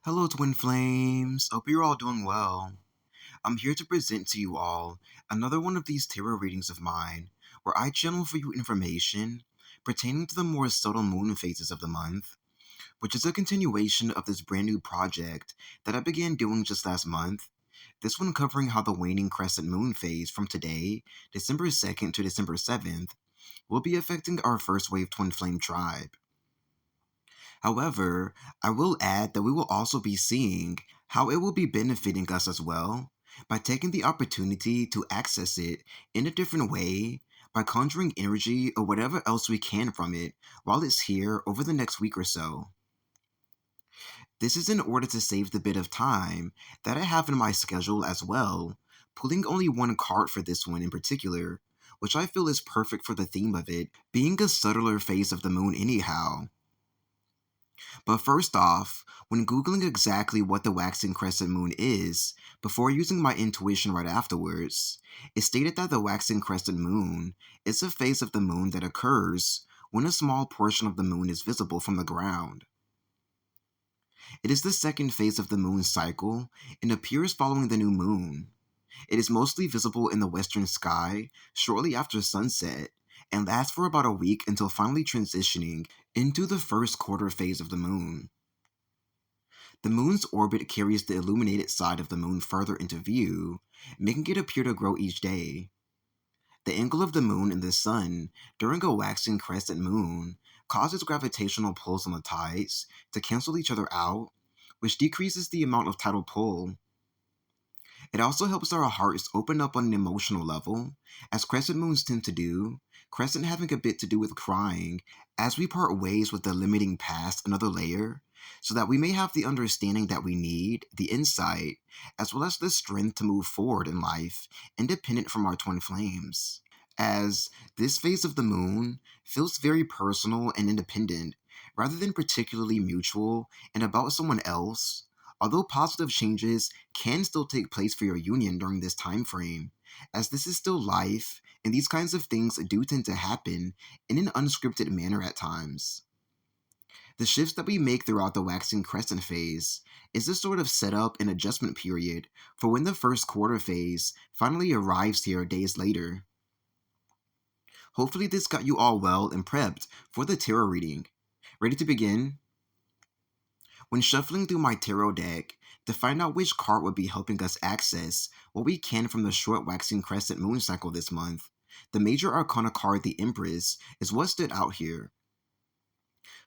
Hello, Twin Flames. Hope you're all doing well. I'm here to present to you all another one of these tarot readings of mine, where I channel for you information pertaining to the more subtle moon phases of the month, which is a continuation of this brand new project that I began doing just last month. This one covering how the waning crescent moon phase from today, December 2nd to December 7th, will be affecting our first wave Twin Flame tribe. However, I will add that we will also be seeing how it will be benefiting us as well by taking the opportunity to access it in a different way by conjuring energy or whatever else we can from it while it's here over the next week or so. This is in order to save the bit of time that I have in my schedule as well, pulling only one card for this one in particular, which I feel is perfect for the theme of it, being a subtler phase of the moon anyhow. But first off, when Googling exactly what the waxing crescent moon is, before using my intuition right afterwards, it stated that the waxing crescent moon is a phase of the moon that occurs when a small portion of the moon is visible from the ground. It is the second phase of the moon's cycle and appears following the new moon. It is mostly visible in the western sky shortly after sunset and lasts for about a week until finally transitioning into the first quarter phase of the moon. The moon's orbit carries the illuminated side of the moon further into view, making it appear to grow each day. The angle of the moon and the sun during a waxing crescent moon causes gravitational pulls on the tides to cancel each other out, which decreases the amount of tidal pull. It also helps our hearts open up on an emotional level, as crescent moons tend to do, crescent having a bit to do with crying, as we part ways with the limiting past another layer, so that we may have the understanding that we need, the insight, as well as the strength to move forward in life, independent from our twin flames. As this phase of the moon feels very personal and independent, rather than particularly mutual and about someone else. Although positive changes can still take place for your union during this time frame, as this is still life, and these kinds of things do tend to happen in an unscripted manner at times. The shifts that we make throughout the waxing crescent phase is a sort of setup and adjustment period for when the first quarter phase finally arrives here days later. Hopefully this got you all well and prepped for the tarot reading. Ready to begin? When shuffling through my tarot deck to find out which card would be helping us access what we can from the short waxing crescent moon cycle this month, the major arcana card, the Empress, is what stood out here.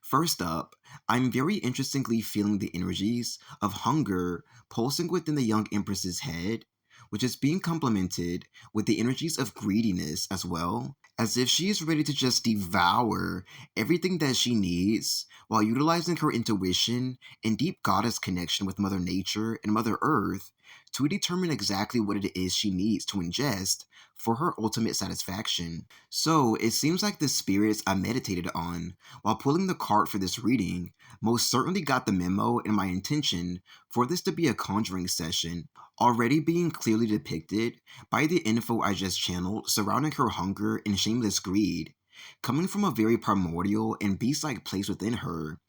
First up, I'm very interestingly feeling the energies of hunger pulsing within the young Empress's head, which is being complemented with the energies of greediness as well, as if she is ready to just devour everything that she needs while utilizing her intuition and deep goddess connection with Mother Nature and Mother Earth to determine exactly what it is she needs to ingest for her ultimate satisfaction. So it seems like the spirits I meditated on while pulling the card for this reading most certainly got the memo and my intention for this to be a conjuring session already being clearly depicted by the info I just channeled surrounding her hunger and shameless greed, coming from a very primordial and beast-like place within her,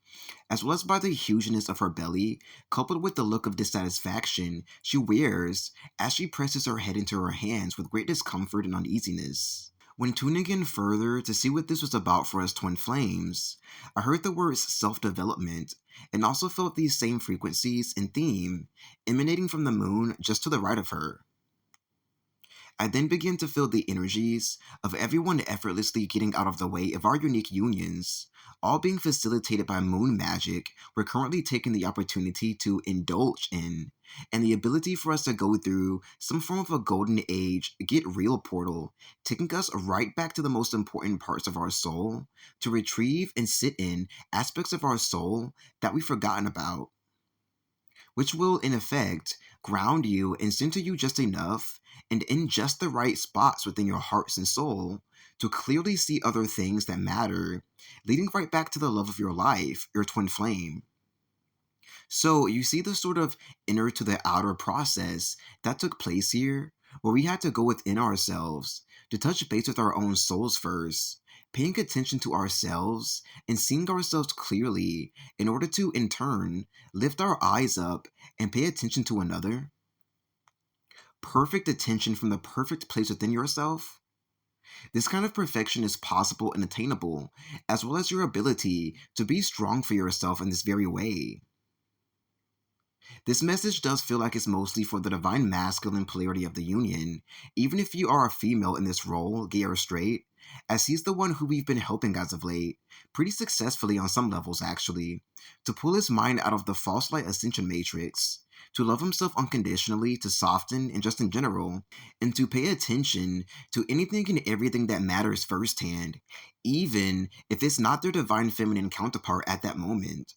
as well as by the hugeness of her belly, coupled with the look of dissatisfaction she wears as she presses her head into her hands with great discomfort and uneasiness. When tuning in further to see what this was about for us twin flames, I heard the words self-development and also felt these same frequencies and theme emanating from the moon just to the right of her. I then began to feel the energies of everyone effortlessly getting out of the way of our unique unions, all being facilitated by moon magic we're currently taking the opportunity to indulge in, and the ability for us to go through some form of a golden age get real portal, taking us right back to the most important parts of our soul to retrieve and sit in aspects of our soul that we've forgotten about, which will, in effect, ground you and center you just enough and in just the right spots within your hearts and soul to clearly see other things that matter, leading right back to the love of your life, your twin flame. So you see the sort of inner to the outer process that took place here, where we had to go within ourselves to touch base with our own souls first, paying attention to ourselves and seeing ourselves clearly in order to, in turn, lift our eyes up and pay attention to another. Perfect attention from the perfect place within yourself. This kind of perfection is possible and attainable, as well as your ability to be strong for yourself in this very way. This message does feel like it's mostly for the divine masculine polarity of the union, even if you are a female in this role, gay or straight, as he's the one who we've been helping as of late, pretty successfully on some levels actually, to pull his mind out of the false light ascension matrix, to love himself unconditionally, to soften, and just in general, and to pay attention to anything and everything that matters firsthand, even if it's not their divine feminine counterpart at that moment.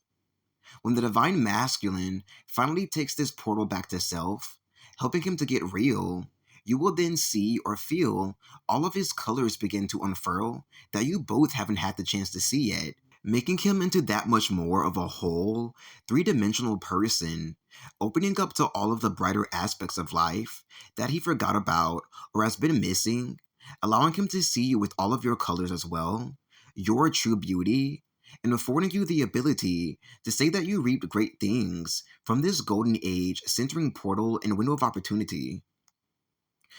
When the divine masculine finally takes this portal back to self, helping him to get real, you will then see or feel all of his colors begin to unfurl that you both haven't had the chance to see yet, making him into that much more of a whole, three-dimensional person, opening up to all of the brighter aspects of life that he forgot about or has been missing, allowing him to see you with all of your colors as well, your true beauty, and affording you the ability to say that you reaped great things from this golden age centering portal and window of opportunity.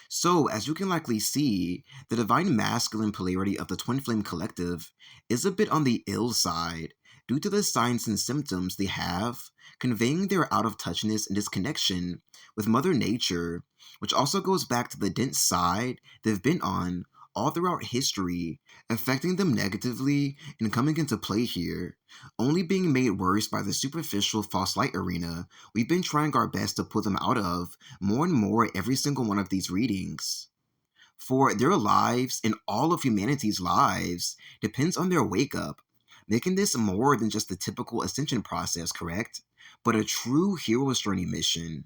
So, as you can likely see, the divine masculine polarity of the Twin Flame Collective is a bit on the ill side due to the signs and symptoms they have, conveying their out of touchness and disconnection with Mother Nature, which also goes back to the dense side they've been on all throughout history, affecting them negatively and coming into play here, only being made worse by the superficial false light arena we've been trying our best to pull them out of more and more every single one of these readings. For their lives and all of humanity's lives depends on their wake up, making this more than just the typical ascension process, correct? But a true hero's journey mission.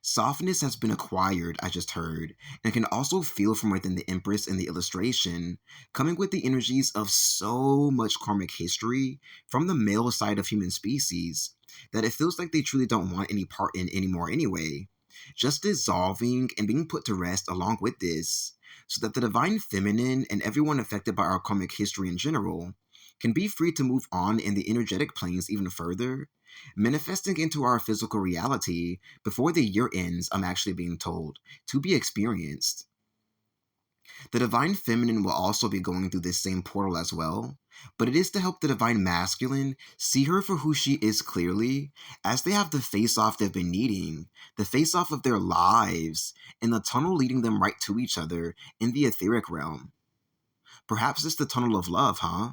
Softness has been acquired, I just heard, and can also feel from within the Empress in the illustration, coming with the energies of so much karmic history from the male side of human species that it feels like they truly don't want any part in anymore anyway. Just dissolving and being put to rest along with this, so that the divine feminine and everyone affected by our karmic history in general can be free to move on in the energetic planes even further, manifesting into our physical reality before the year ends, I'm actually being told, to be experienced. The divine feminine will also be going through this same portal as well, but it is to help the divine masculine see her for who she is clearly, as they have the face-off they've been needing, the face-off of their lives, and the tunnel leading them right to each other in the etheric realm. Perhaps it's the tunnel of love, huh?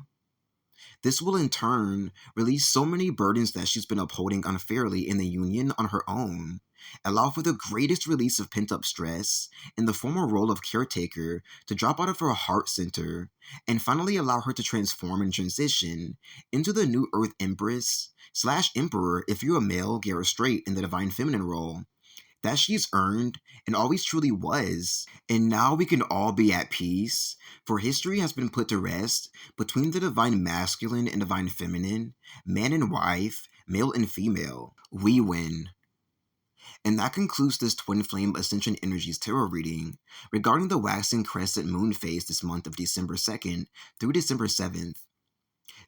This will in turn release so many burdens that she's been upholding unfairly in the union on her own, allow for the greatest release of pent-up stress in the former role of caretaker to drop out of her heart center, and finally allow her to transform and transition into the new Earth Empress slash Emperor if you're a male, gay or straight in the divine feminine role, that she's earned and always truly was. And now we can all be at peace, for history has been put to rest between the divine masculine and divine feminine, man and wife, male and female. We win. And that concludes this Twin Flame Ascension Energies tarot reading regarding the Waxing Crescent Moon Phase this month of December 2nd through December 7th.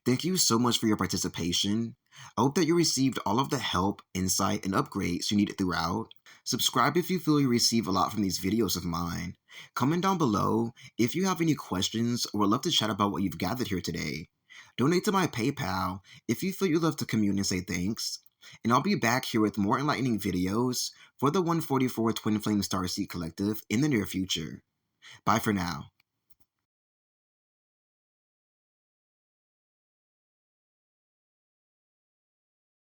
Thank you so much for your participation. I hope that you received all of the help, insight, and upgrades you needed throughout. Subscribe if you feel you receive a lot from these videos of mine. Comment down below if you have any questions or would love to chat about what you've gathered here today. Donate to my PayPal if you feel you'd love to commune and say thanks. And I'll be back here with more enlightening videos for the 144 Twin Flame Starseed Collective in the near future. Bye for now.